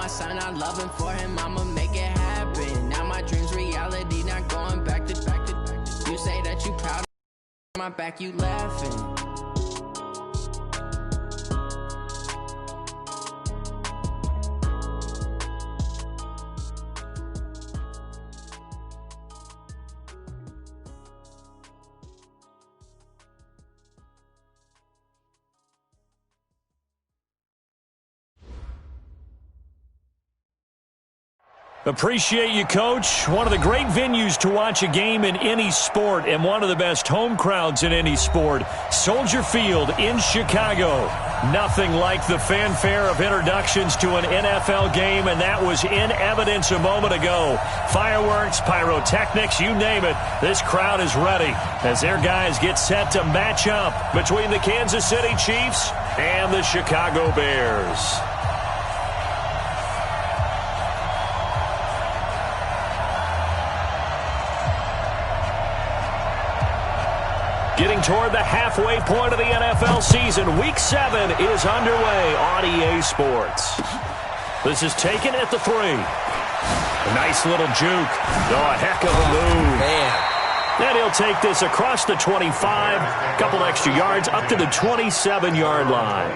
my son, I love him for him, I'ma make it happen. Now my dream's reality, not going back to. You say that you proud of my back, you laughing. Appreciate you, Coach. One of the great venues to watch a game in any sport and one of the best home crowds in any sport. Soldier Field in Chicago. Nothing like the fanfare of introductions to an NFL game, and that was in evidence a moment ago. Fireworks, pyrotechnics, you name it. This crowd is ready as their guys get set to match up between the Kansas City Chiefs and the Chicago Bears. Getting toward the halfway point of the NFL season. Week 7 is underway on EA Sports. This is taken at the 3. A nice little juke. Oh, a heck of a move. Man. And he'll take this across the 25. A couple extra yards up to the 27-yard line.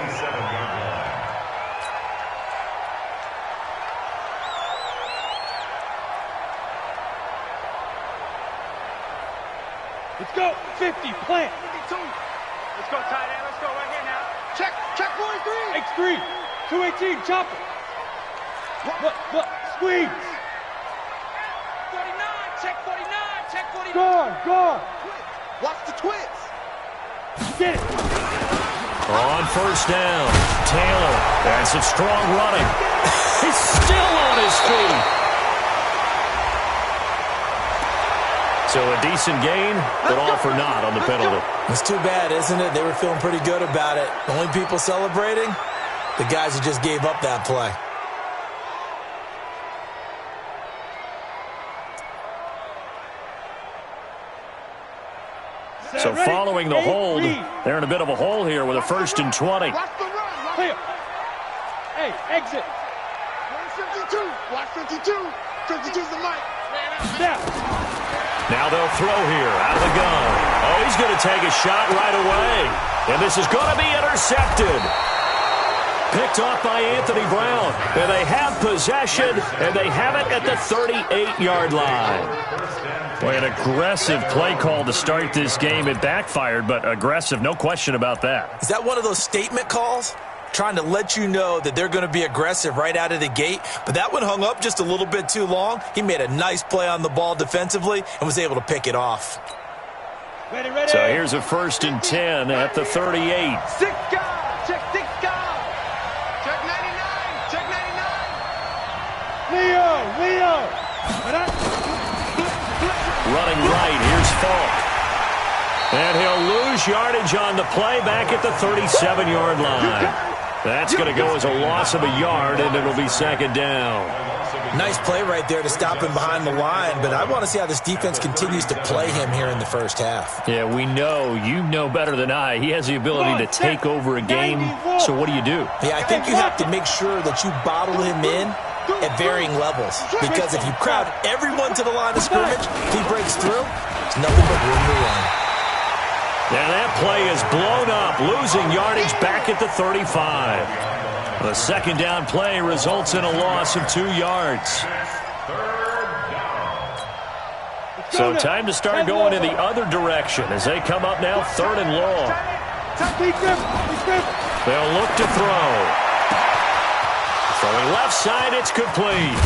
Let's go. 50, plant. 52. Let's go, tight end. Let's go right here now. Check 43. X3. 218, chop it. Look, squeeze. 49, check 49, check 49. Guard. Watch the twits. Get it. On first down, Taylor. That's some strong running. He's still on his feet. So a decent gain, but all for naught on the penalty. It's too bad, isn't it? They were feeling pretty good about it. The only people celebrating, the guys who just gave up that play. So following the hold, they're in a bit of a hole here with a 1st and 20. Clear. Hey, exit. 52. Watch 52. 52's the mic. Now they'll throw here out of the gun. Oh, he's going to take a shot right away. And this is going to be intercepted. Picked off by Anthony Brown. And they have possession, and they have it at the 38-yard line. Boy, an aggressive play call to start this game. It backfired, but aggressive, no question about that. Is that one of those statement calls? Trying to let you know that they're going to be aggressive right out of the gate, but that one hung up just a little bit too long. He made a nice play on the ball defensively and was able to pick it off. Ready. So here's a 1st and 10 at the 38. 6 guys. Check 6 guys. Check 99. Check 99. Leo. Running right, here's Falk. And he'll lose yardage on the play back at the 37-yard line. That's going to go as a loss of a yard, and it'll be 2nd down. Nice play right there to stop him behind the line, but I want to see how this defense continues to play him here in the first half. Yeah, we know. You know better than I. He has the ability to take over a game, so what do you do? Yeah, I think you have to make sure that you bottle him in at varying levels, because if you crowd everyone to the line of scrimmage, if he breaks through, it's nothing but room to run. Yeah, that play is blown up, losing yardage back at the 35. The 2nd down play results in a loss of 2 yards. So time to start going in the other direction as they come up now 3rd and long. They'll look to throw. Throwing left side, it's complete.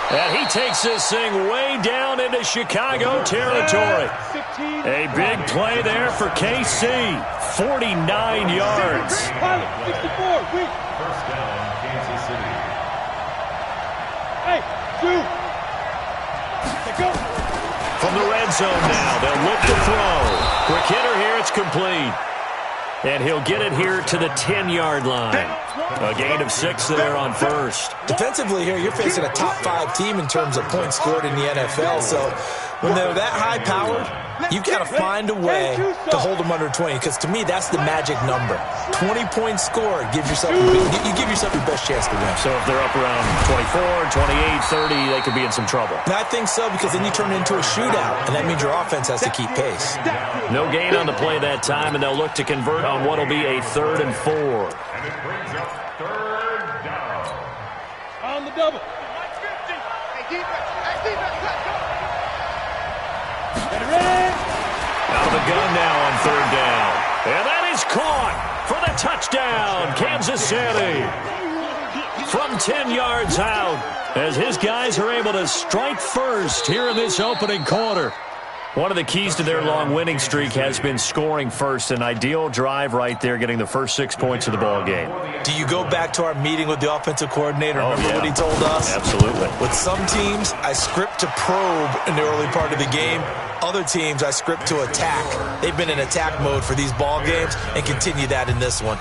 And he takes this thing way down into Chicago territory. A big play there for KC. 49 yards. 64, weak. First down, Kansas City. Hey, shoot. Go. From the red zone now, they'll look to throw. Quick hitter here, it's complete. And he'll get it here to the 10-yard line. A gain of 6 there on first. Defensively here, you're facing a top 5 team in terms of points scored in the NFL. So when they're that high-powered, You've got to find a way to hold them under 20, because to me, that's the magic number. 20-point score, you give yourself your best chance to win. So if they're up around 24, 28, 30, they could be in some trouble. And I think so, because then you turn it into a shootout, and that means your offense has to keep pace. No gain on the play that time, and they'll look to convert on what will be a 3rd and 4. And it brings up 3rd down. On the double. Hey, defense, let's go. Get it ready. Out of the gun now on 3rd down. And that is caught for the touchdown, Kansas City. From 10 yards out, as his guys are able to strike first here in this opening quarter. One of the keys to their long winning streak has been scoring first. An ideal drive right there, getting the first 6 points of the ball game. Do you go back to our meeting with the offensive coordinator? Remember what he told us? Absolutely. With some teams, I script to probe in the early part of the game. Other teams, I script to attack. They've been in attack mode for these ball games and continue that in this one.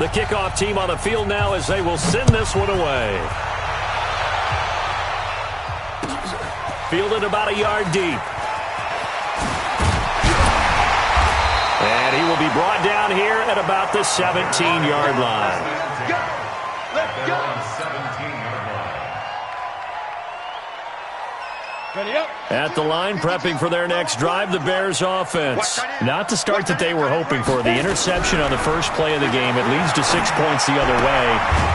The kickoff team on the field now as they will send this one away. Fielded about a yard deep. And he will be brought down here at about the 17-yard line. Let's go. 17-yard line. Ready up. At the line, prepping for their next drive, the Bears offense. Not the start that they were hoping for. The interception on the first play of the game. It leads to 6 points the other way.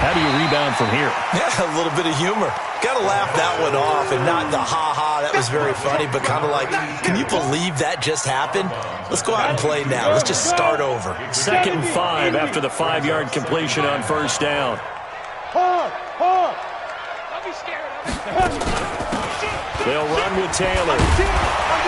How do you rebound from here? Yeah, a little bit of humor. Got to laugh that one off, and not the ha-ha, that was very funny, but kind of like, can you believe that just happened? Let's go out and play now. Let's just start over. 2nd and 5 after the 5-yard completion on 1st down. Hard, hard. Don't be scared. They'll run with Taylor.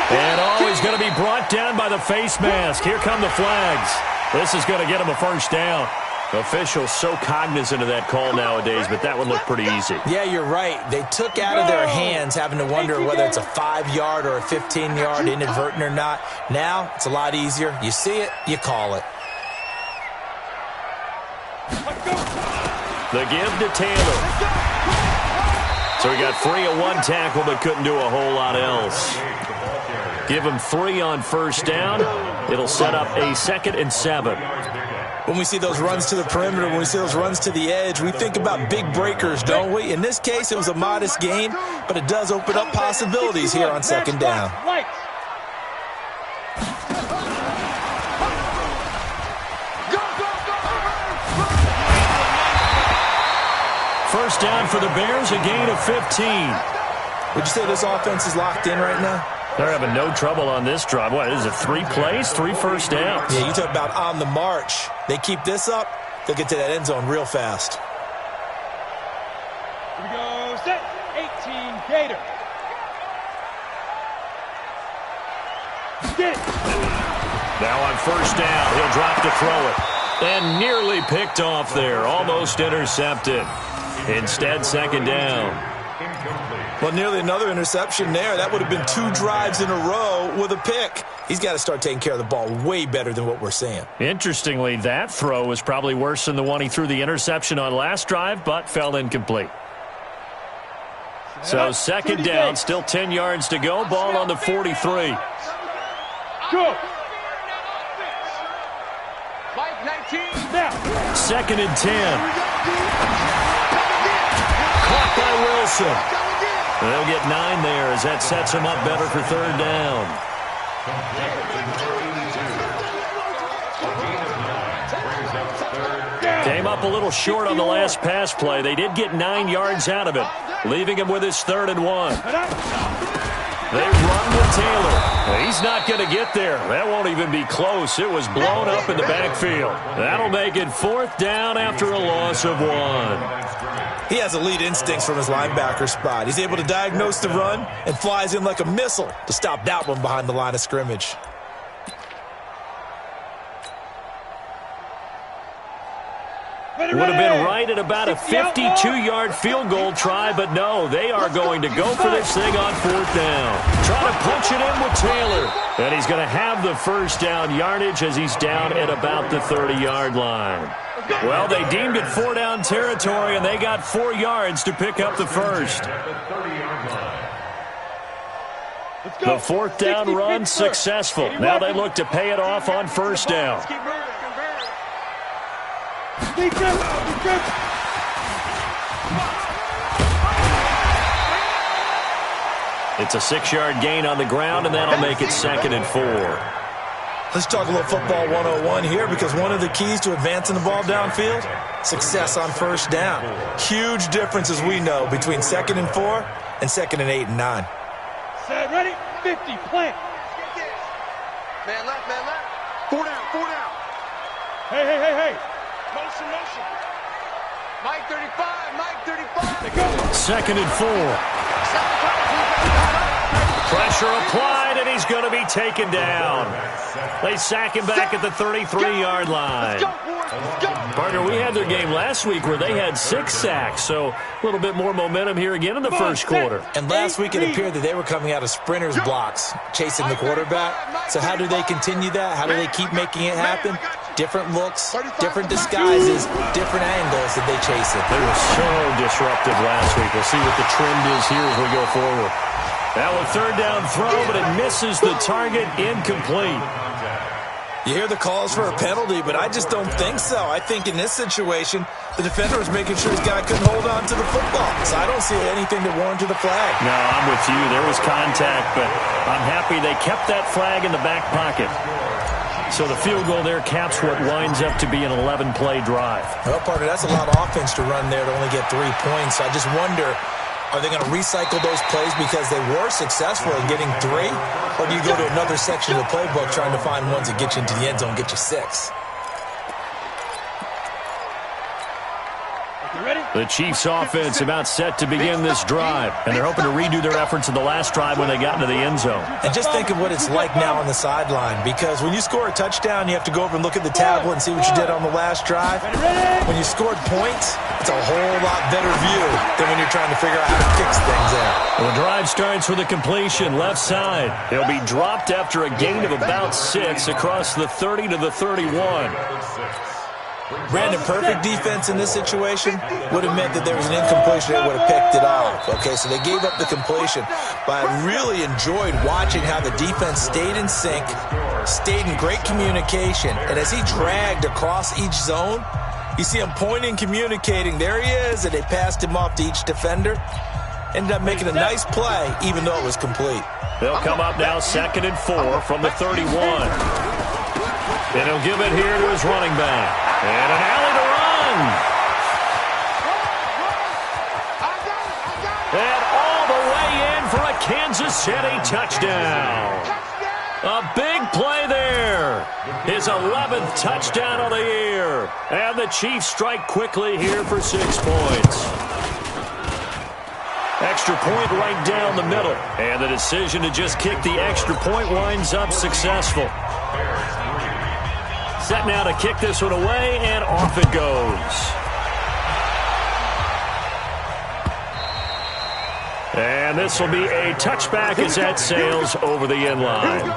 And he's going to be brought down by the face mask. Here come the flags. This is going to get him a 1st down. Officials so cognizant of that call nowadays, but that one looked pretty easy. Yeah, you're right. They took out of their hands having to wonder whether it's a 5-yard or a 15-yard inadvertent or not. Now, it's a lot easier. You see it, you call it. The give to Taylor. So he got free of 1 tackle, but couldn't do a whole lot else. Give him 3 on 1st down. It'll set up a 2nd and 7. When we see those runs to the perimeter, when we see those runs to the edge, we think about big breakers, don't we? In this case, it was a modest gain, but it does open up possibilities here on 2nd down. First down for the Bears, a gain of 15. Would you say this offense is locked in right now? They're having no trouble on this drive. What is it, 3 plays, 3 first downs? Yeah, you talk about on the march. They keep this up, they'll get to that end zone real fast. Here we go, set, 18, Gator. Get it. Now on 1st down, he'll drop to throw it. And nearly picked off there, almost intercepted. Instead, 2nd down. Well, nearly another interception there. That would have been 2 drives in a row with a pick. He's got to start taking care of the ball way better than what we're seeing. Interestingly, that throw was probably worse than the one he threw the interception on last drive, but fell incomplete. So 2nd down, still 10 yards to go. Ball on the 43. Go. Mike 19. Now. 2nd and 10. Caught by Wilson. They'll get 9 there as that sets him up better for 3rd down. Came up a little short on the last pass play. They did get 9 yards out of it, leaving him with his 3rd and 1. They run with Taylor. He's not going to get there. That won't even be close. It was blown up in the backfield. That'll make it 4th down after a loss of 1. He has elite instincts from his linebacker spot. He's able to diagnose the run and flies in like a missile to stop that one behind the line of scrimmage. Would have been right at about a 52-yard field goal try, but no, they are going to go for this thing on 4th down. Trying to punch it in with Taylor. And he's going to have the 1st down yardage as he's down at about the 30-yard line. Well, they deemed it 4-down territory, and they got 4 yards to pick up the first. The 4th down run successful. Now they look to pay it off on 1st down. It's a 6-yard gain on the ground, and that'll make it 2nd and 4. Let's talk a little football 101 here, because one of the keys to advancing the ball downfield, success on 1st down. Huge difference, as we know, between 2nd and 4 and 2nd and 8 and 9. Set, ready, 50, plant. Man left, man left. 4 down, 4 down. Hey. Motion. Mike 35, Mike 35. 2nd and 4. Pressure applied, and he's going to be taken down. They sack him back at the 33-yard line. Partner, we had their game last week where they had 6 sacks, so a little bit more momentum here again in the first quarter. And last week it appeared that they were coming out of sprinters blocks, chasing the quarterback. So how do they continue that? How do they keep making it happen? Different looks, different disguises, different angles that they chase it. They were so disruptive last week. We'll see what the trend is here as we go forward. Now a 3rd down throw, but it misses the target, incomplete. You hear the calls for a penalty, but I just don't think so. I think in this situation, the defender was making sure his guy couldn't hold on to the football. So I don't see anything that warranted the flag. No, I'm with you. There was contact, but I'm happy they kept that flag in the back pocket. So the field goal there caps what winds up to be an 11-play drive. Well, partner, that's a lot of offense to run there to only get 3 points. So I just wonder, are they going to recycle those plays because they were successful in getting 3? Or do you go to another section of the playbook trying to find ones that get you into the end zone and get you 6? The Chiefs' offense about set to begin this drive, and they're hoping to redo their efforts in the last drive when they got into the end zone. And just think of what it's like now on the sideline, because when you score a touchdown, you have to go over and look at the tablet and see what you did on the last drive. When you scored points, it's a whole lot better view than when you're trying to figure out how to fix things there. Well, the drive starts with a completion left side. He'll be dropped after a gain of about 6 across the 30 to the 31. Brandon, perfect defense in this situation would have meant that there was an incompletion that would have picked it off. Okay, so they gave up the completion. But I really enjoyed watching how the defense stayed in sync, stayed in great communication, and as he dragged across each zone, you see him pointing, communicating. There he is, and they passed him off to each defender. Ended up making a nice play, even though it was complete. They'll come up now 2nd and 4 from the 31. And he'll give it here to his running back. And an alley to run. And all the way in for a Kansas City touchdown. A big play there. His 11th touchdown of the year. And the Chiefs strike quickly here for 6 points. Extra point right down the middle. And the decision to just kick the extra point winds up successful. Set now to kick this one away, and off it goes. And this will be a touchback as that sails over the end line.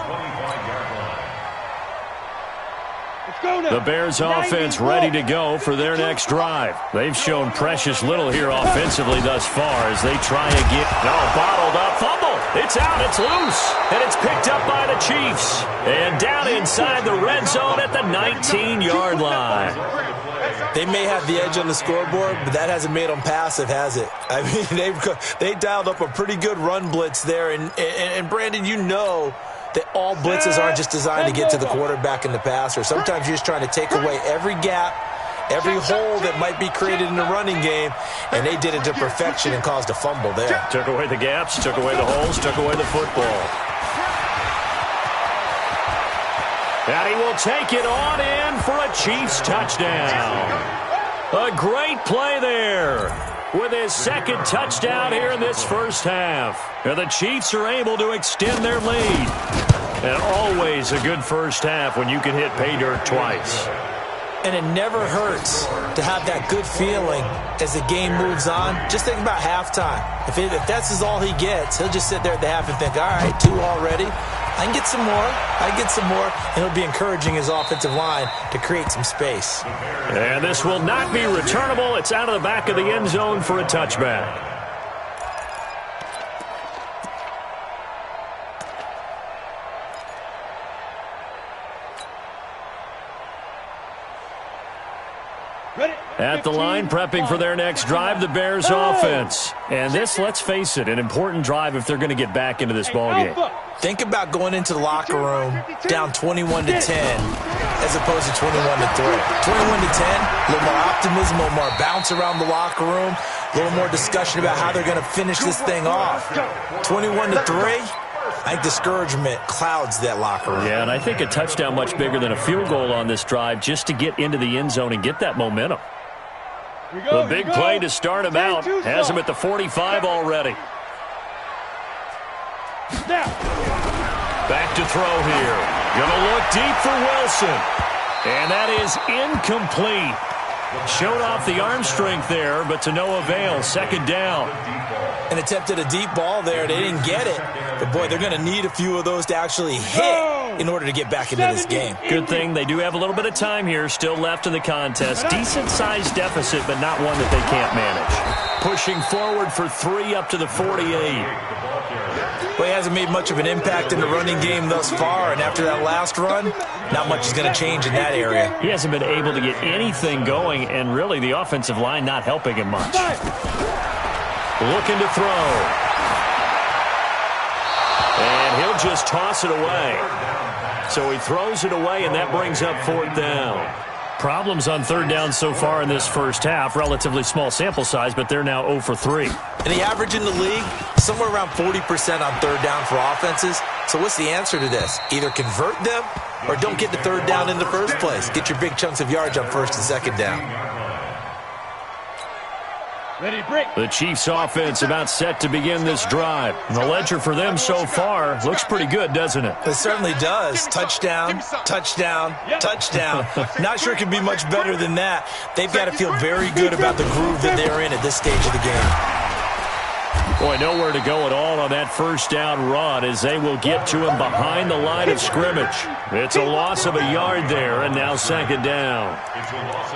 The Bears offense ready to go for their next drive. They've shown precious little here offensively thus far as they try again. No, bottled up, fumble. It's out, it's loose, and it's picked up by the Chiefs. And down inside the red zone at the 19-yard line. They may have the edge on the scoreboard, but that hasn't made them passive, has it? I mean, they dialed up a pretty good run blitz there. And Brandon, you know that all blitzes aren't just designed to get to the quarterback and the passer. Sometimes you're just trying to take away every gap, every hole that might be created in the running game, and they did it to perfection and caused a fumble there. Took away the gaps, took away the holes, took away the football. And he will take it on in for a Chiefs touchdown. A great play there with his 2nd touchdown here in this first half. And the Chiefs are able to extend their lead. And always a good first half when you can hit pay dirt twice. And it never hurts to have that good feeling as the game moves on. Just think about halftime. If that's all he gets, he'll just sit there at the half and think, all right, 2 already. I can get some more. And it'll be encouraging his offensive line to create some space. And this will not be returnable. It's out of the back of the end zone for a touchback. At the line, prepping for their next drive, the Bears offense. And this, let's face it, an important drive if they're going to get back into this ballgame. Think about going into the locker room down 21-10 as opposed to 21-3. 21-10, a little more optimism, a little more bounce around the locker room, a little more discussion about how they're going to finish this thing off. 21-3. I think discouragement clouds that locker room. Yeah, and I think a touchdown much bigger than a field goal on this drive just to get into the end zone and get that momentum. The big play to start him out has him at the 45 already. Back to throw here. Gonna look deep for Wilson. And that is incomplete. Showed off the arm strength there, but to no avail. Second down. And attempted a deep ball there. They didn't get it. But, boy, they're going to need a few of those to actually hit in order to get back into this game. Good thing they do have a little bit of time here still left in the contest. Decent-sized deficit, but not one that they can't manage. Pushing forward for 3 up to the 48. Well, he hasn't made much of an impact in the running game thus far, and after that last run, not much is going to change in that area. He hasn't been able to get anything going, and really the offensive line not helping him much. Looking to throw. And he'll just toss it away. So he throws it away, and that brings up 4th down. Problems on 3rd down so far in this first half. Relatively small sample size, but they're now 0 for 3. And the average in the league, somewhere around 40% on 3rd down for offenses. So what's the answer to this? Either convert them or don't get the 3rd down in the first place. Get your big chunks of yards on 1st and 2nd down. The Chiefs offense about set to begin this drive. And the ledger for them so far looks pretty good, doesn't it? It certainly does. Touchdown, touchdown, touchdown. Not sure it can be much better than that. They've got to feel very good about the groove that they're in at this stage of the game. Boy, nowhere to go at all on that 1st down run as they will get to him behind the line of scrimmage. It's a loss of a yard there, and now 2nd down.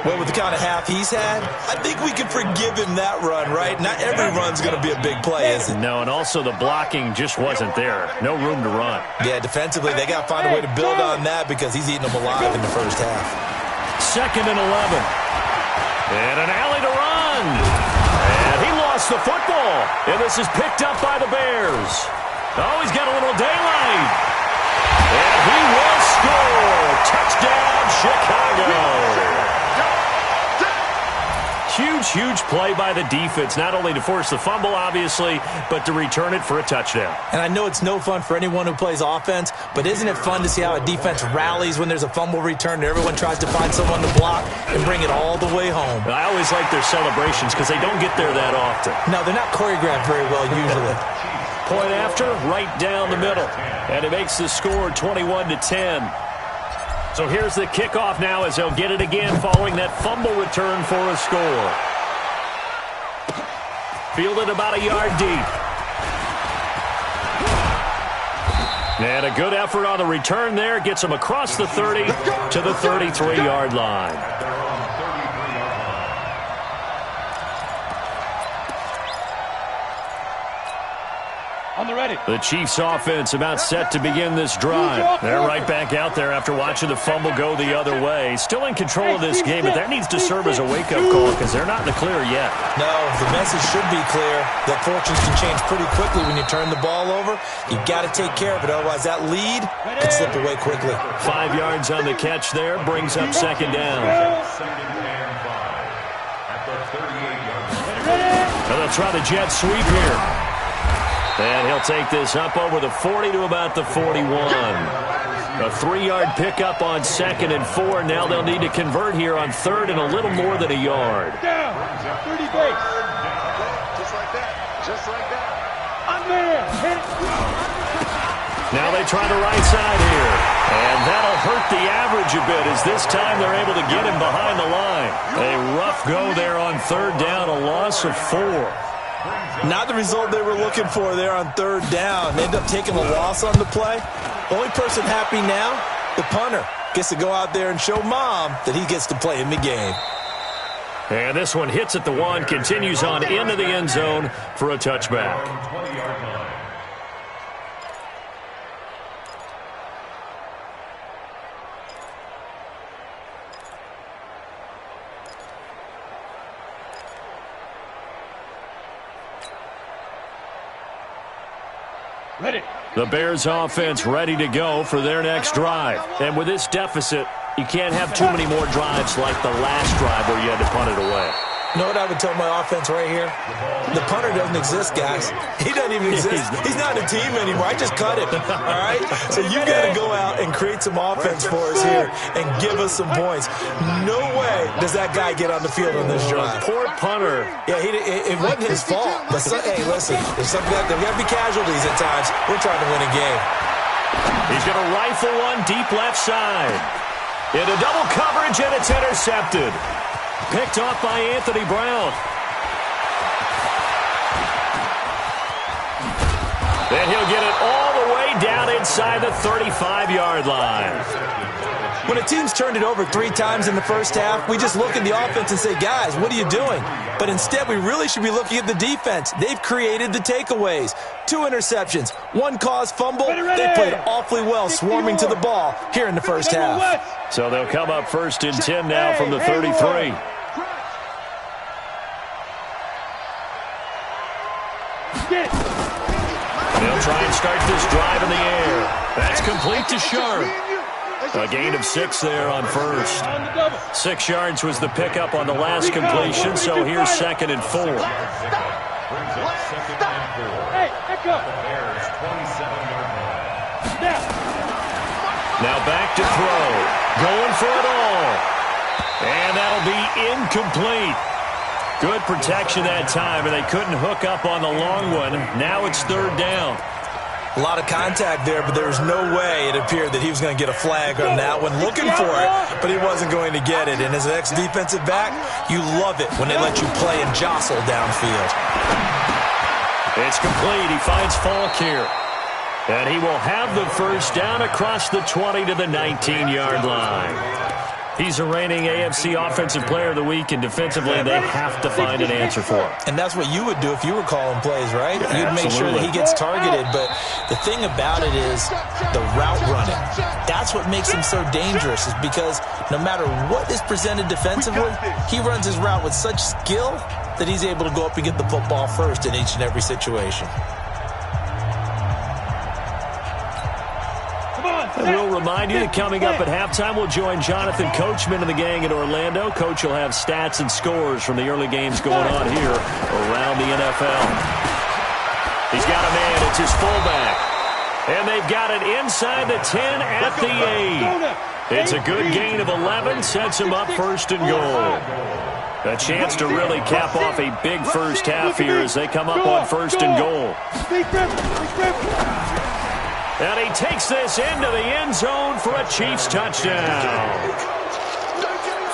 Well, with the kind of half he's had, I think we can forgive him that run, right? Not every run's going to be a big play, is it? No, and also the blocking just wasn't there. No room to run. Yeah, defensively, they got to find a way to build on that because he's eating them alive in the first half. 2nd and 11. And an alley to run. And he lost the football. And this is picked up by the Bears. Oh, he's got a little daylight. And he will score. Touchdown, Chicago. Huge play by the defense, not only to force the fumble, obviously, but to return it for a touchdown. And I know it's no fun for anyone who plays offense, but isn't it fun to see how a defense rallies when there's a fumble return and everyone tries to find someone to block and bring it all the way home? I always like their celebrations because they don't get there that often. No, they're not choreographed very well usually. Point after, right down the middle. And it makes the score 21-10. So here's the kickoff now as they'll get it again following that fumble return for a score. Fielded about a yard deep. And a good effort on the return there. Gets him across the 30 to the 33-yard line. On the ready. The Chiefs offense about set to begin this drive. They're right back out there after watching the fumble go the other way. Still in control of this game, but that needs to serve as a wake-up call because they're not in the clear yet. No, the message should be clear that fortunes can change pretty quickly when you turn the ball over. You've got to take care of it, otherwise that lead could slip away quickly. 5 yards on the catch there, brings up 2nd down. Now they'll try the jet sweep here. And he'll take this up over the 40 to about the 41. A 3-yard pickup on 2nd and 4. Now they'll need to convert here on 3rd and a little more than a yard. Down. 30 base. Just like that. Just like that. On there. Hit it. Now they try the right side here. And that'll hurt the average a bit as this time they're able to get him behind the line. A rough go there on 3rd down, a loss of 4. Not the result they were looking for there on third down. They ended up taking a loss on the play. Only person happy now, the punter, gets to go out there and show Mom that he gets to play in the game. And this one hits at the 1, continues on into the end zone for a touchback. 20-yard line. Ready. The Bears offense ready to go for their next drive. And with this deficit, you can't have too many more drives like the last drive where you had to punt it away. You know what I would tell my offense right here? The punter doesn't exist, guys. He doesn't even exist. He's not a team anymore. I just cut him, all right? So you got to go out and create some offense for us here and give us some points. No way does that guy get on the field on this drive. Poor punter. Yeah, it wasn't his fault. But, hey, listen, there's got to be casualties at times. We're trying to win a game. He's going to rifle one deep left side. Into double coverage, and it's intercepted. Picked off by Anthony Brown. Then he'll get it all the way down inside the 35-yard line. When a team's turned it over 3 times in the first half, we just look at the offense and say, guys, what are you doing? But instead, we really should be looking at the defense. They've created the takeaways. 2 interceptions, 1 caused fumble. They played awfully well swarming to the ball here in the first half. So they'll come up 1st and 10 now from the 33. They'll try and start this drive in the air. That's complete to Sharp. A gain of 6 there on first. 6 yards was the pickup on the last completion, so here's 2nd and 4. Brings up 2nd and 4. Hey, back up. The Bears 27-yard line. Now back to throw. Going for it all. And that'll be incomplete. Good protection that time, and they couldn't hook up on the long one. Now it's 3rd down. A lot of contact there, but there was no way it appeared that he was going to get a flag on that one. Looking for it, but he wasn't going to get it. And as an ex-defensive back, you love it when they let you play and jostle downfield. It's complete. He finds Falk here. And he will have the first down across the 20 to the 19-yard line. He's a reigning AFC Offensive Player of the Week, and defensively they have to find an answer for him. And that's what you would do if you were calling plays, right? You'd make sure that he gets targeted. But the thing about it is the route running. That's what makes him so dangerous, is because no matter what is presented defensively, he runs his route with such skill that he's able to go up and get the football first in each and every situation. And we'll remind you that coming up at halftime, we'll join Jonathan Coachman and the gang in Orlando. Coach will have stats and scores from the early games going on here around the NFL. He's got a man. It's his fullback. And they've got it inside the 10 at the 8. It's a good gain of 11. Sets him up 1st and goal. A chance to really cap off a big first half here as they come up on 1st and goal. And he takes this into the end zone for a Chiefs touchdown.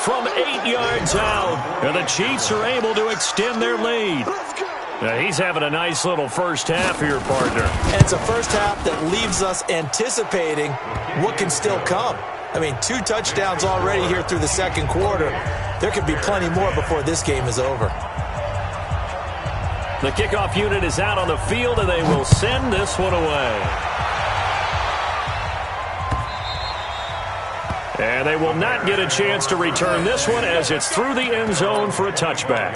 From 8 yards out, and the Chiefs are able to extend their lead. Now he's having a nice little first half here, partner. And it's a first half that leaves us anticipating what can still come. I mean, 2 touchdowns already here through the 2nd quarter. There could be plenty more before this game is over. The kickoff unit is out on the field, and they will send this one away. And they will not get a chance to return this one as it's through the end zone for a touchback.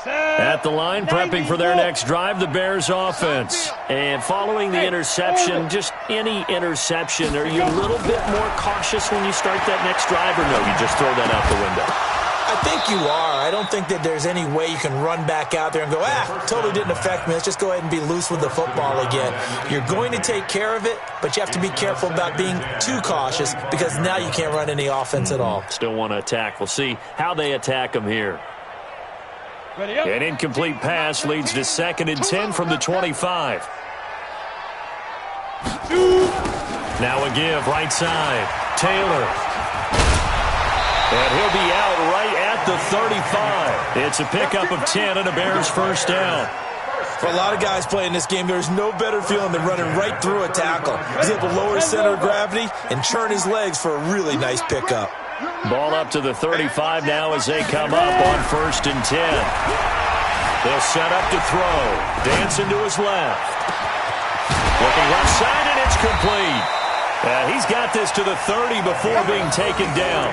At the line, prepping for their next drive, the Bears offense. And following the interception, just any interception, are you a little bit more cautious when you start that next drive, or no, you just throw that out the window? I think you are. I don't think that there's any way you can run back out there and go, totally didn't affect me. Let's just go ahead and be loose with the football again. You're going to take care of it, but you have to be careful about being too cautious because now you can't run any offense at all. Still want to attack. We'll see how they attack them here. An incomplete pass leads to 2nd and 10 from the 25. Now a give, right side. Taylor. And he'll be out right at the 35. It's a pickup of 10 and a Bears first down. For a lot of guys playing this game, there's no better feeling than running right through a tackle. He's able to lower his center of gravity and churn his legs for a really nice pickup. Ball up to the 35 now as they come up on 1st and 10. They'll set up to throw. Dancing to his left. Looking left side, and it's complete. He's got this to the 30 before being taken down.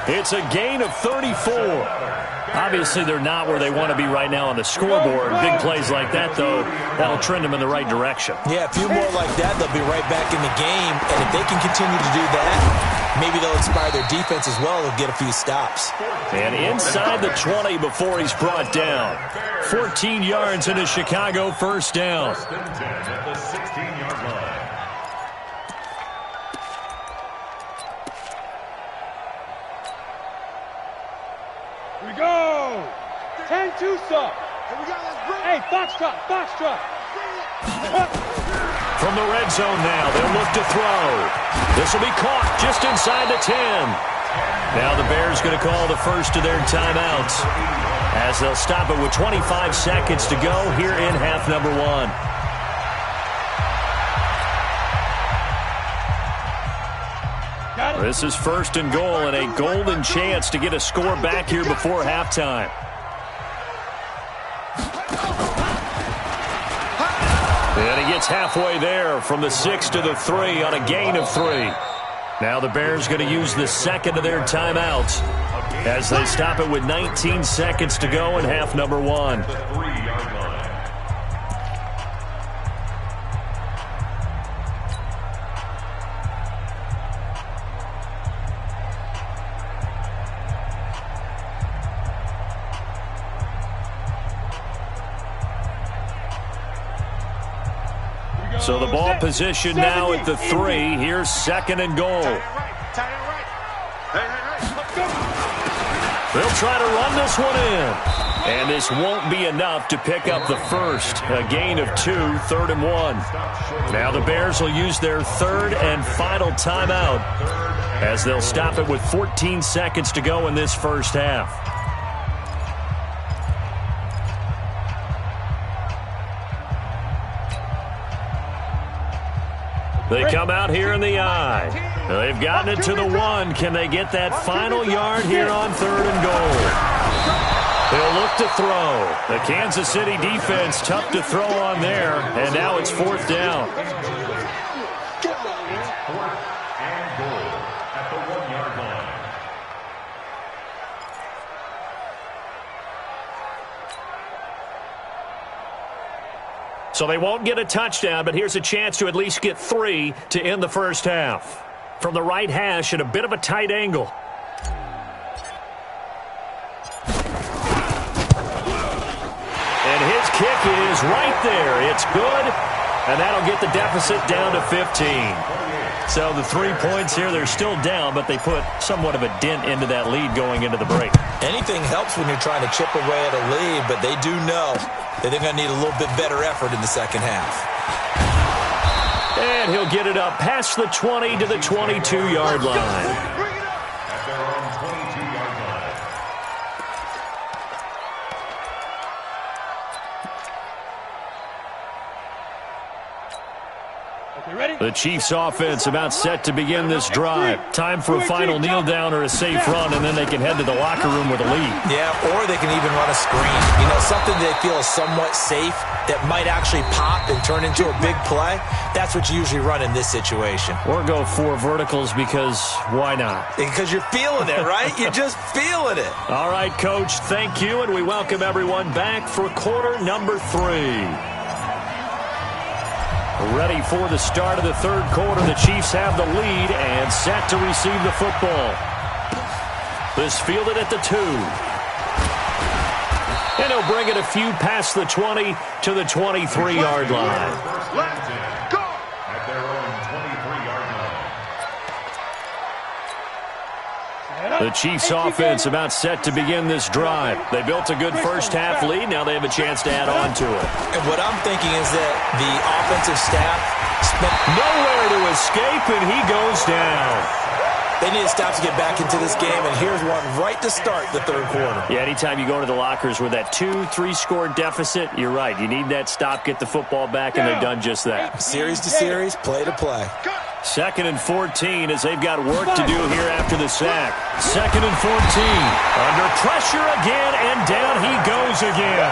It's a gain of 34. Obviously, they're not where they want to be right now on the scoreboard. Big plays like that, though, that'll trend them in the right direction. Yeah, a few more like that, they'll be right back in the game. And if they can continue to do that, maybe they'll inspire their defense as well. They'll get a few stops. And inside the 20 before he's brought down. 14 yards in a Chicago first down. First and 10 at the 16-yard line. Here we go. 10 Tucson. Hey, Foxtrot, Foxtrot. From the red zone now, they'll look to throw. This will be caught just inside the 10. Now the Bears going to call the first of their timeouts as they'll stop it with 25 seconds to go here in half number 1. This is 1st and goal and a golden chance to get a score back here before halftime. And he gets halfway there from the 6 to the 3 on a gain of 3. Now the Bears going to use the second of their timeouts as they stop it with 19 seconds to go in half number 1. So the ball position now at the 3. Here's 2nd and goal. They'll try to run this one in. And this won't be enough to pick up the first. A gain of 2, 3rd and 1. Now the Bears will use their 3rd and final timeout as they'll stop it with 14 seconds to go in this first half. They come out here in the I. They've gotten it to the 1. Can they get that final yard here on 3rd and goal? They'll look to throw. The Kansas City defense tough to throw on there, and now it's 4th down. So they won't get a touchdown, but here's a chance to at least get 3 to end the first half. From the right hash at a bit of a tight angle. And his kick is right there. It's good, and that'll get the deficit down to 15. So the 3 points here, they're still down, but they put somewhat of a dent into that lead going into the break. Anything helps when you're trying to chip away at a lead, but they do know that they're going to need a little bit better effort in the second half. And he'll get it up past the 20 to the 22-yard line. The Chiefs offense about set to begin this drive. Time for a final kneel down or a safe run, and then they can head to the locker room with a lead. Yeah, or they can even run a screen. You know, something they feel is somewhat safe that might actually pop and turn into a big play. That's what you usually run in this situation. Or go 4 verticals because why not? Because you're feeling it, right? You're just feeling it. All right, Coach, thank you, and we welcome everyone back for quarter number 3. Ready for the start of the 3rd quarter. The Chiefs have the lead and set to receive the football. This fielded at the 2. And he'll bring it a few past the 20 to the 23-yard line. Let's go! At their own 23-yard line. The Chiefs offense about set to begin this drive. They built a good first half lead. Now they have a chance to add on to it. And what I'm thinking is that the offensive staff spent nowhere to escape, and he goes down. They need to stop to get back into this game, and here's one right to start the third quarter. Yeah, anytime you go into the lockers with that 2-3 score deficit, you're right. You need that stop, get the football back, and they've done just that. Series to series, play to play. 2nd and 14 as they've got work to do here after the sack. 2nd and 14. Under pressure again, and down he goes again.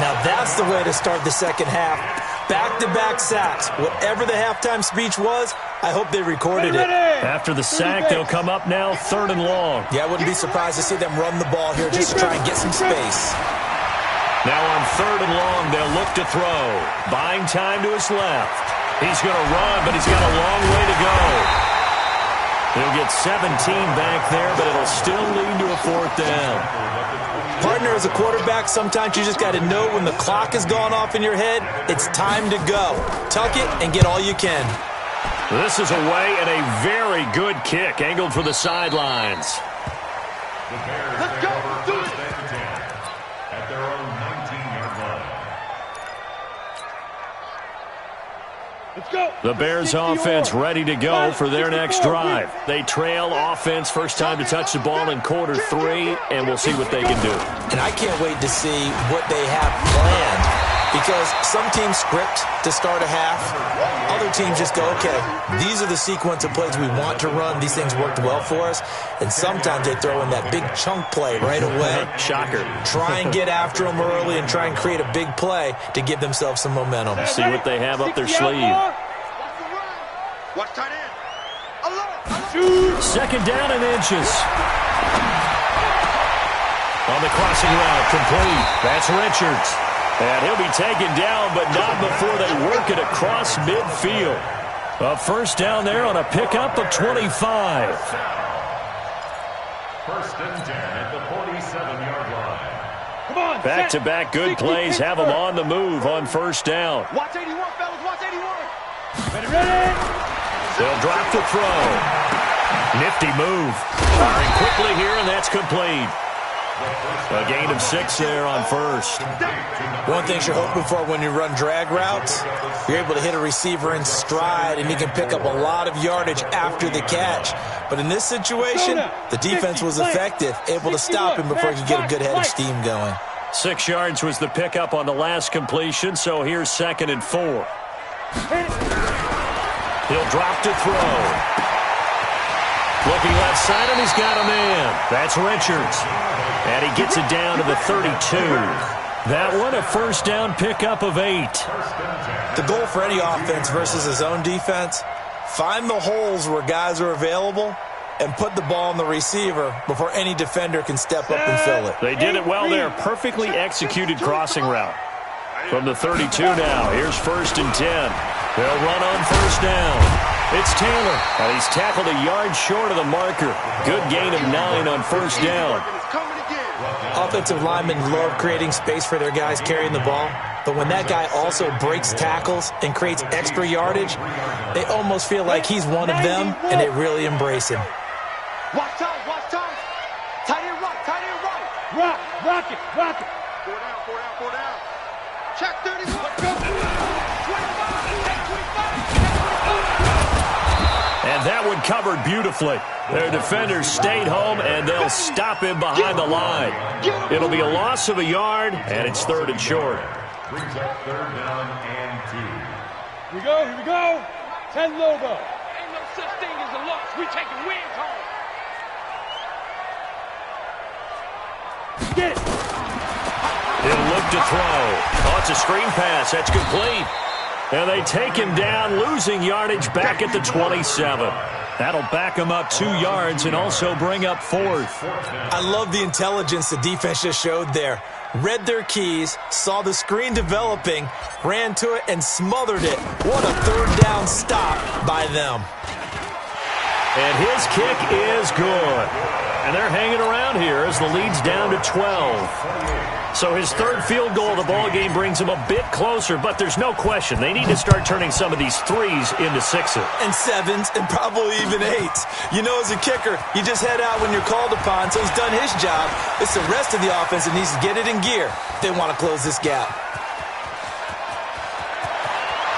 Now that's the way to start the second half. Back-to-back sacks. Whatever the halftime speech was, I hope they recorded it. After the sack, they'll come up now 3rd and long. Yeah, I wouldn't be surprised to see them run the ball here just to try and get some space. Now on 3rd and long, they'll look to throw. Buying time to his left. He's going to run, but he's got a long way to go. He'll get 17 back there, but it'll still lead to a 4th down. Partner, as a quarterback, sometimes you just got to know when the clock has gone off in your head, it's time to go. Tuck it and get all you can. This is away and a very good kick, angled for the sidelines. The Bears take over first and 10 at their own 19-yard line. Let's go. The Bears offense ready to go for their next drive. They trail offense first time to touch the ball in quarter 3, and we'll see what they can do. And I can't wait to see what they have planned, because some teams script to start a half. Other teams just go, okay, these are the sequence of plays we want to run. These things worked well for us. And sometimes they throw in that big chunk play right away. Shocker. Try and get after them early and try and create a big play to give themselves some momentum. See what they have up their sleeve. Watch tight end. 2nd down and inches. On the crossing route, complete. That's Richards. And he'll be taken down, but not before they work it across midfield. A 1st down there on a pickup of 25. 1st and 10 at the 47-yard line. Come on. Back-to-back good plays have them on the move on 1st down. Watch 81, fellas. Watch 81. Ready. They'll drop the throw. Nifty move. Firing quickly here, and that's complete. A gain of 6 there on 1st. One thing you're hoping for when you run drag routes, you're able to hit a receiver in stride, and he can pick up a lot of yardage after the catch. But in this situation, the defense was effective, able to stop him before he could get a good head of steam going. 6 yards was the pickup on the last completion, so here's 2nd and 4. He'll drop to throw. Looking left side, and he's got a man. That's Richards. And he gets it down to the 32. That one, a 1st down pickup of 8. The goal for any offense versus his own defense, find the holes where guys are available and put the ball on the receiver before any defender can step up and fill it. They did it well there. Perfectly executed crossing route. From the 32 now, here's 1st and 10. They'll run on 1st down. It's Taylor, and he's tackled a yard short of the marker. Good gain of 9 on 1st down. Offensive linemen love creating space for their guys carrying the ball, but when that guy also breaks tackles and creates extra yardage, they almost feel like he's one of them, and they really embrace him. Watch time, watch time. Tight end right, tight end right. Rock it. 4 down. Check 31. Let's go. 25. And that one covered beautifully. Their defenders stayed home, and they'll stop him behind the line. It'll be a loss of a yard, and it's 3rd and short. Brings up 3rd down and 2. Here we go. 10 Lobo. Ain't no such thing as a loss. We taking wins home. Get it. He'll look to throw. Oh, it's a screen pass. That's complete. And they take him down, losing yardage back at the 27. That'll back him up 2 yards and also bring up 4th. I love the intelligence the defense just showed there. Read their keys, saw the screen developing, ran to it, and smothered it. What a 3rd down stop by them. And his kick is good. And they're hanging around here as the lead's down to 12. So his third field goal of the ball game brings him a bit closer, but there's no question they need to start turning some of these threes into sixes. And sevens, and probably even eights. You know, as a kicker, you just head out when you're called upon, so he's done his job. It's the rest of the offense that needs to get it in gear if they want to close this gap.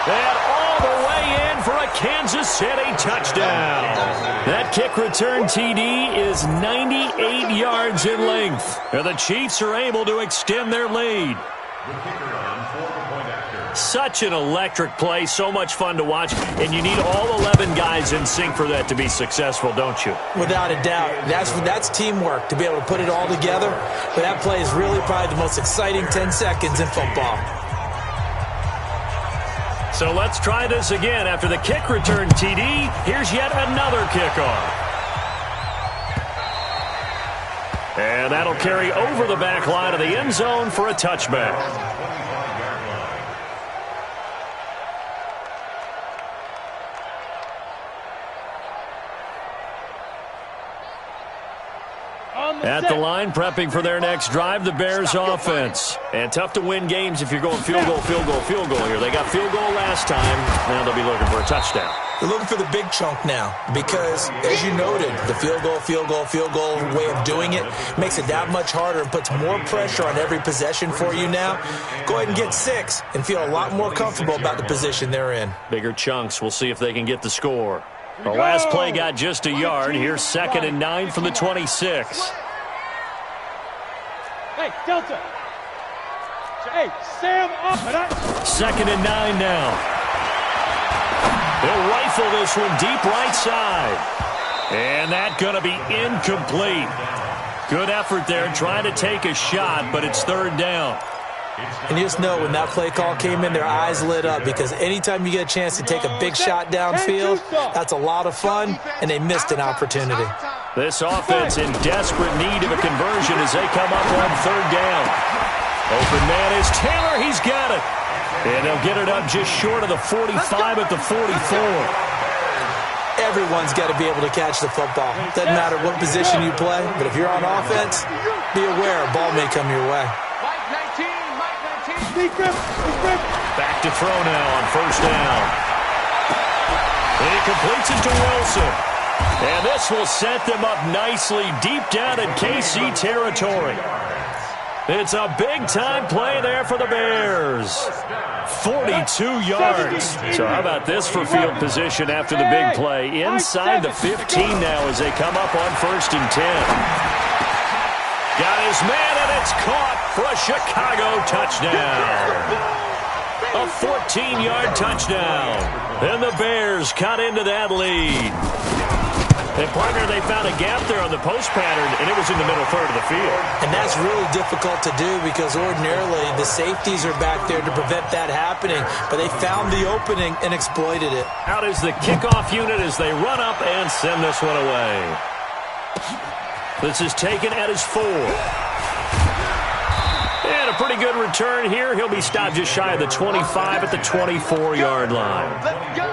And all the way in for a Kansas City touchdown. That kick return TD is 98 yards in length. And the Chiefs are able to extend their lead. Such an electric play, so much fun to watch, and you need all 11 guys in sync for that to be successful, don't you? Without a doubt. That's teamwork, to be able to put it all together. But that play is really probably the most exciting 10 seconds in football. So let's try this again. After the kick return TD, here's yet another kickoff. And that'll carry over the back line of the end zone for a touchback. At the line, prepping for their next drive, the Bears offense. And tough to win games if you're going field goal, field goal, field goal here. They got field goal last time. Now they'll be looking for a touchdown. They're looking for the big chunk now because, as you noted, the field goal way of doing it makes it that much harder and puts more pressure on every possession for you now. Go ahead and get 6 and feel a lot more comfortable about the position they're in. Bigger chunks. We'll see if they can get the score. The last play got just a yard. Here's 2nd and 9 from the 26. Hey, Delta. Hey, Sam up. 2nd and 9 now. They'll rifle this one deep right side. And that's going to be incomplete. Good effort there trying to take a shot, but it's 3rd down. And you just know when that play call came in, their eyes lit up because anytime you get a chance to take a big shot downfield, that's a lot of fun, and they missed an opportunity. This offense in desperate need of a conversion as they come up on 3rd down. Open man is Taylor. He's got it. And they'll get it up just short of the 45 at the 44. Everyone's got to be able to catch the football. Doesn't matter what position you play, but if you're on offense, be aware a ball may come your way. Back to throw now on 1st down. And he completes it to Wilson. And this will set them up nicely deep down in KC territory. It's a big-time play there for the Bears. 42 yards. So how about this for field position after the big play? Inside the 15 now as they come up on 1st and 10. Got his man, and it's caught for a Chicago touchdown. A 14-yard touchdown. And the Bears cut into that lead. And, partner, they found a gap there on the post pattern, and it was in the middle 3rd of the field. And that's really difficult to do because ordinarily the safeties are back there to prevent that happening. But they found the opening and exploited it. Out is the kickoff unit as they run up and send this one away. This is taken at his 4. And a pretty good return here. He'll be stopped just shy of the 25 at the 24-yard line. Let's go.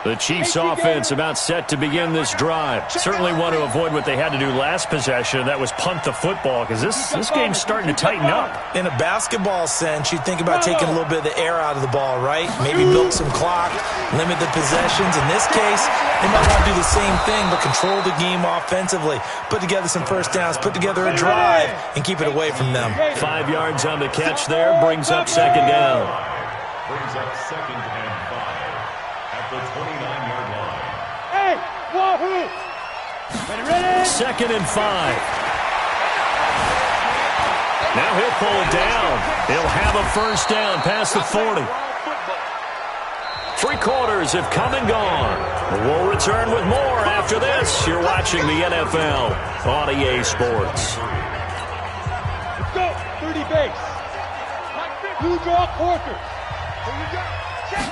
The Chiefs offense about set to begin this drive. Certainly want to avoid what they had to do last possession. That was punt the football because this game's starting to tighten up. In a basketball sense, you think about taking a little bit of the air out of the ball, right? Maybe milk some clock, limit the possessions. In this case, they might want to do the same thing but control the game offensively. Put together some first downs, put together a drive, and keep it away from them. 5 yards on the catch there, brings up 2nd down. Brings up 2nd and 5 at the 29-yard line. Hey, wahoo! Ready? 2nd and 5. Now he'll pull it down. He'll have a first down past the 40. 3 quarters have come and gone. We'll return with more after this. You're watching the NFL on EA Sports. Let's go. 30 base. You draw quarters.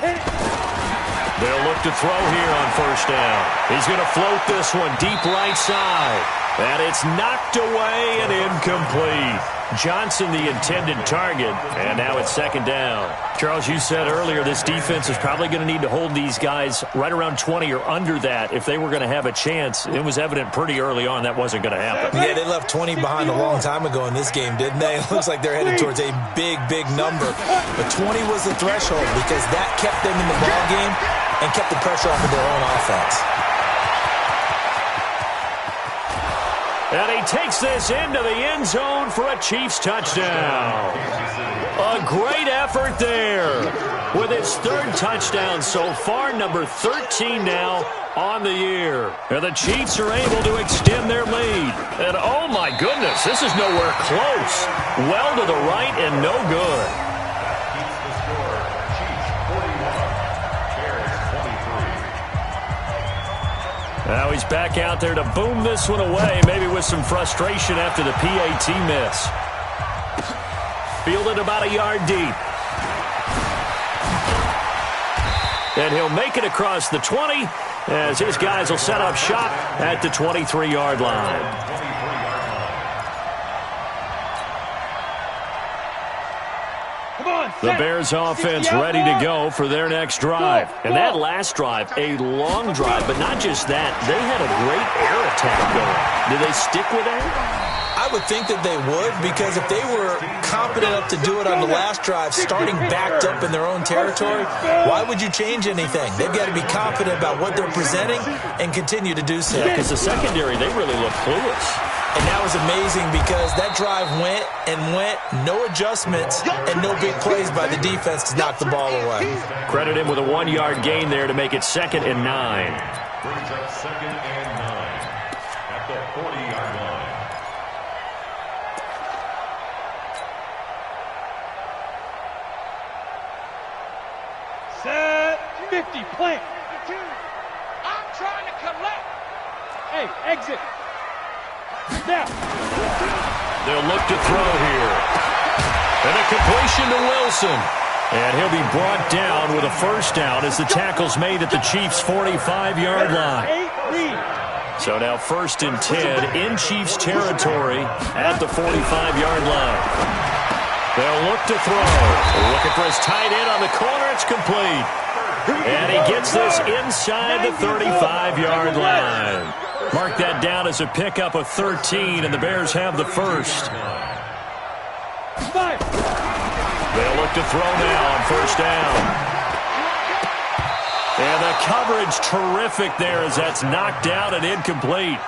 Hit it. They'll look to throw here on first down. He's going to float this one deep right side. And it's knocked away and incomplete. Johnson, the intended target, and now it's second down. Charles, you said earlier this defense is probably going to need to hold these guys right around 20 or under that if they were going to have a chance. It was evident pretty early on that wasn't going to happen. Yeah, they left 20 behind a long time ago in this game, didn't they? It looks like they're headed towards a big, big number. But 20 was the threshold because that kept them in the ball game and kept the pressure off of their own offense. And he takes this into the end zone for a Chiefs touchdown. A great effort there with his third touchdown so far, number 13 now on the year. And the Chiefs are able to extend their lead. And oh my goodness, this is nowhere close. Well to the right and no good. Keeps the score. Chiefs 41. Bears 23. Now he's back out there to boom this one away, maybe with some frustration after the PAT miss. Fielded about a yard deep. And he'll make it across the 20 as his guys will set up shop at the 23-yard line. The Bears offense ready to go for their next drive. And that last drive, a long drive, but not just that. They had a great air attack going. Did they stick with that? I would think that they would, because if they were confident enough to do it on the last drive, starting backed up in their own territory, why would you change anything? They've got to be confident about what they're presenting and continue to do so. Because the secondary, they really look clueless. And that was amazing because that drive went and went, no adjustments, and no big plays by the defense to knock the ball away. Credit him with a 1-yard gain there to make it 2nd and 9. Brings up 2nd and 9 at the 40-yard line. Set 50, plant. I'm trying to collect. Hey, exit. Now. They'll look to throw here. And a completion to Wilson. And he'll be brought down with a first down as the tackle's made at the Chiefs' 45-yard line. So now 1st and 10 in Chiefs territory at the 45-yard line. They'll look to throw. Looking for his tight end on the corner. It's complete. And he gets this inside the 35-yard line. Mark that down as a pickup of 13, and the Bears have the first. They'll look to throw now on first down. And the coverage terrific there as that's knocked down and incomplete.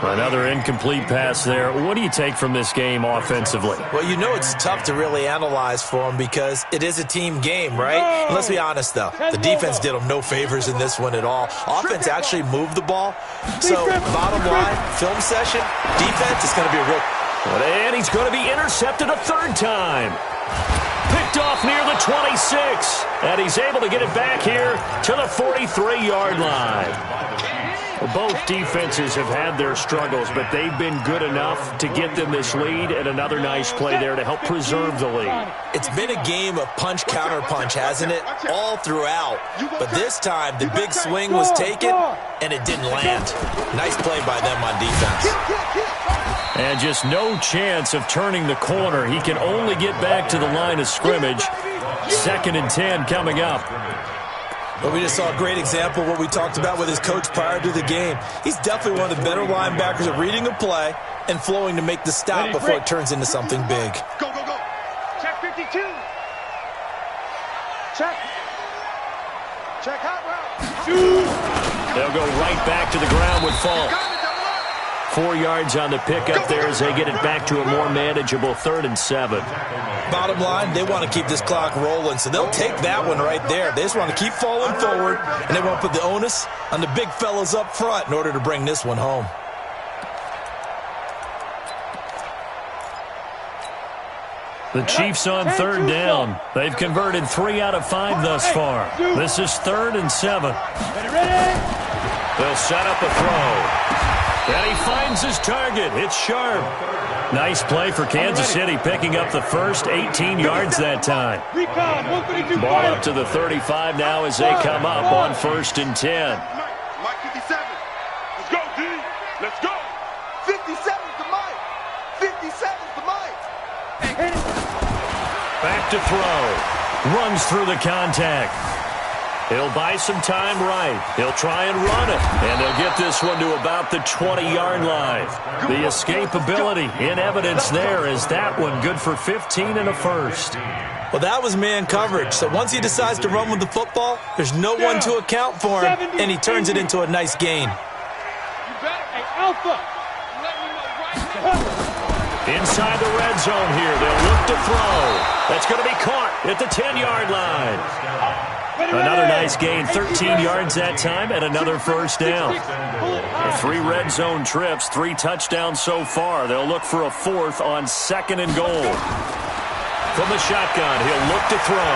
Another incomplete pass there. What do you take from this game offensively? Well, you know it's tough to really analyze for them because it is a team game, right? And let's be honest, though. The defense did them no favors in this one at all. Offense actually moved the ball. So, bottom line, film session, defense is going to be a real... And he's going to be intercepted a 3rd time. Picked off near the 26. And he's able to get it back here to the 43-yard line. Both defenses have had their struggles, but they've been good enough to get them this lead, and another nice play there to help preserve the lead. It's been a game of punch-counter-punch, hasn't it? All throughout. But this time, the big swing was taken, and it didn't land. Nice play by them on defense. And just no chance of turning the corner. He can only get back to the line of scrimmage. 2nd and 10 coming up. But we just saw a great example of what we talked about with his coach prior to the game. He's definitely one of the better linebackers at reading a play and flowing to make the stop before it turns into something big. Go, go, go. Check 52. Check. Check hot route. They'll go right back to the ground with Falk. 4 yards on the pickup there as they get it back to a more manageable 3rd and 7. Bottom line, they want to keep this clock rolling, so they'll take that one right there. They just want to keep falling forward, and they want to put the onus on the big fellas up front in order to bring this one home. The Chiefs on 3rd down. They've converted 3 out of 5 thus far. This is 3rd and 7. They'll set up a throw. And he finds his target. It's Sharp. Nice play for Kansas City, picking up the first 18 yards that time. Ball up to the 35 now as they come up on 1st and 10. Mike 57. Let's go, D. Let's go. Back to throw. Runs through the contact. He'll buy some time right. He'll try and run it. And they'll get this one to about the 20-yard line. The escapability in evidence there is that one good for 15 and a first. Well, that was man coverage. So once he decides to run with the football, there's no one to account for him, and he turns it into a nice gain. You better, hey, Alpha. Let me know right now. Inside the red zone here. They'll look to throw. That's going to be caught at the 10-yard line. Another nice gain, 13 yards that time, and another first down. 3 red zone trips, 3 touchdowns so far. They'll look for a 4th on 2nd and goal. From the shotgun, he'll look to throw.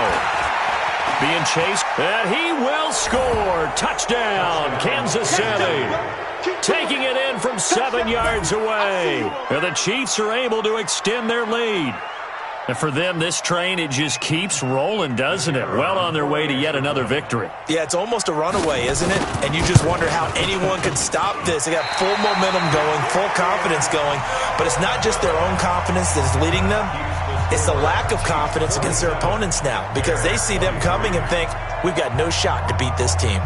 Being chased, and he will score. Touchdown, Kansas City. Taking it in from 7 yards away. And the Chiefs are able to extend their lead. And for them, this train, it just keeps rolling, doesn't it? Well on their way to yet another victory. Yeah, it's almost a runaway, isn't it? And you just wonder how anyone could stop this. They got full momentum going, full confidence going. But it's not just their own confidence that's leading them. It's the lack of confidence against their opponents now, because they see them coming and think, we've got no shot to beat this team.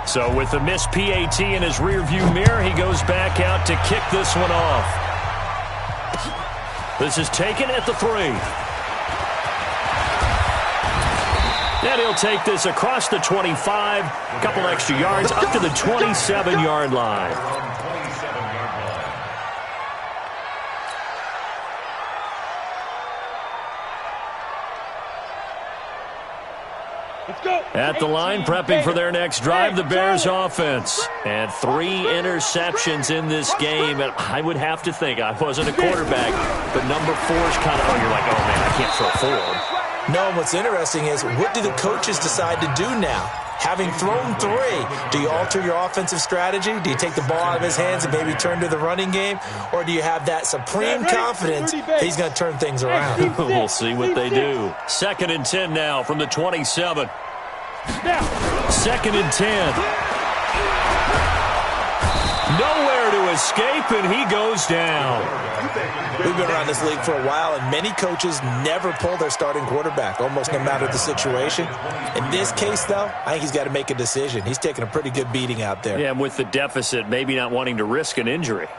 So with the missed PAT in his rearview mirror, he goes back out to kick this one off. This is taken at the 3. And he'll take this across the 25, a couple extra yards, up to the 27-yard line. At the line, prepping for their next drive, the Bears offense. And 3 interceptions in this game. And I would have to think, I wasn't a quarterback, but number 4 is kind of, you're like, oh, man, I can't throw forward. No, what's interesting is, what do the coaches decide to do now? Having thrown 3, do you alter your offensive strategy? Do you take the ball out of his hands and maybe turn to the running game? Or do you have that supreme confidence that he's going to turn things around? We'll see what they do. 2nd and 10 now from the 27. 2nd and 10. Nowhere to escape, and he goes down. We've been around this league for a while, and many coaches never pull their starting quarterback, almost no matter the situation. In this case, though, I think he's got to make a decision. He's taking a pretty good beating out there. Yeah, and with the deficit, maybe not wanting to risk an injury.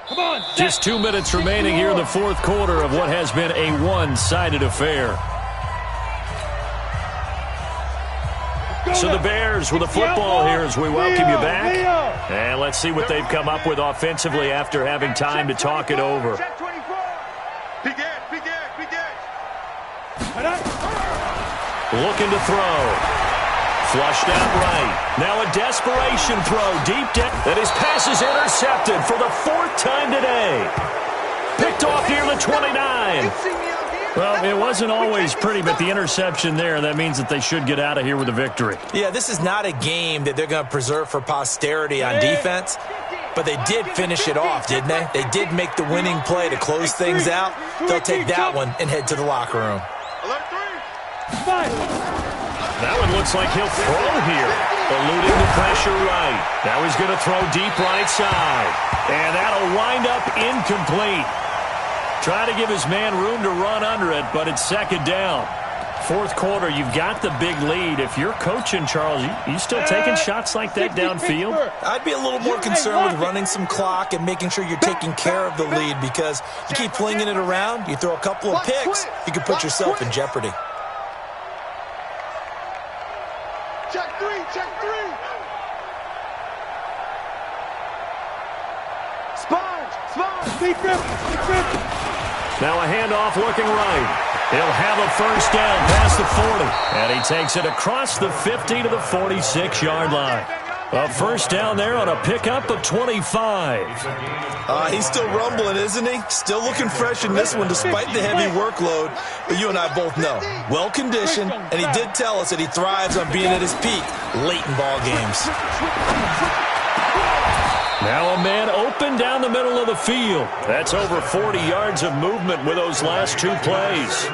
Come on, just 2 minutes remaining here in the 4th quarter of what has been a one-sided affair. So the Bears with the football here as we welcome you back. And let's see what they've come up with offensively after having time to talk it over. Looking to throw. Flushed out right. Now a desperation throw deep down. And his pass is intercepted for the 4th time today. Picked off near the 29. Well, it wasn't always pretty, but the interception there, that means that they should get out of here with a victory. Yeah, this is not a game that they're going to preserve for posterity on defense, but they did finish it off, didn't they? They did make the winning play to close things out. They'll take that one and head to the locker room. That one looks like he'll throw here. Eluding the pressure right. Now he's going to throw deep right side. And that'll wind up incomplete. Try to give his man room to run under it, but it's 2nd down. 4th quarter, you've got the big lead. If you're coaching, Charles, you still taking shots like that downfield? I'd be a little more concerned with running some clock and making sure you're taking care of the lead, because you keep flinging it around, you throw a couple of picks, you could put yourself in jeopardy. Check 3, check 3. Now a handoff looking right. He'll have a first down past the 40. And he takes it across the 50 to the 46-yard line. A first down there on a pickup of 25. He's still rumbling, isn't he? Still looking fresh in this one despite the heavy workload. But you and I both know, well-conditioned, and he did tell us that he thrives on being at his peak late in ball games. Now a man open down the middle of the field. That's over 40 yards of movement with those last 2 plays.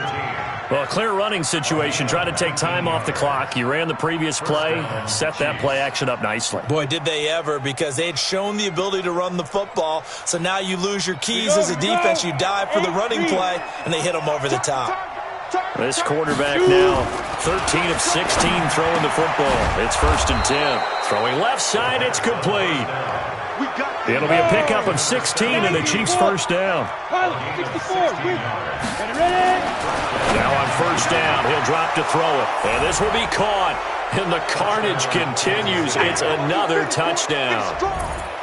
Well, a clear running situation. Try to take time off the clock. You ran the previous play, set that play action up nicely. Boy, did they ever, because they had shown the ability to run the football. So now you lose your keys as a defense. You dive for the running play, and they hit them over the top. This quarterback now 13 of 16 throwing the football. It's 1st and 10. Throwing left side, it's complete. It'll be a pickup of 16 and the Chiefs' first down. 64. Now on 1st down, he'll drop to throw it. And this will be caught. And the carnage continues. It's another touchdown.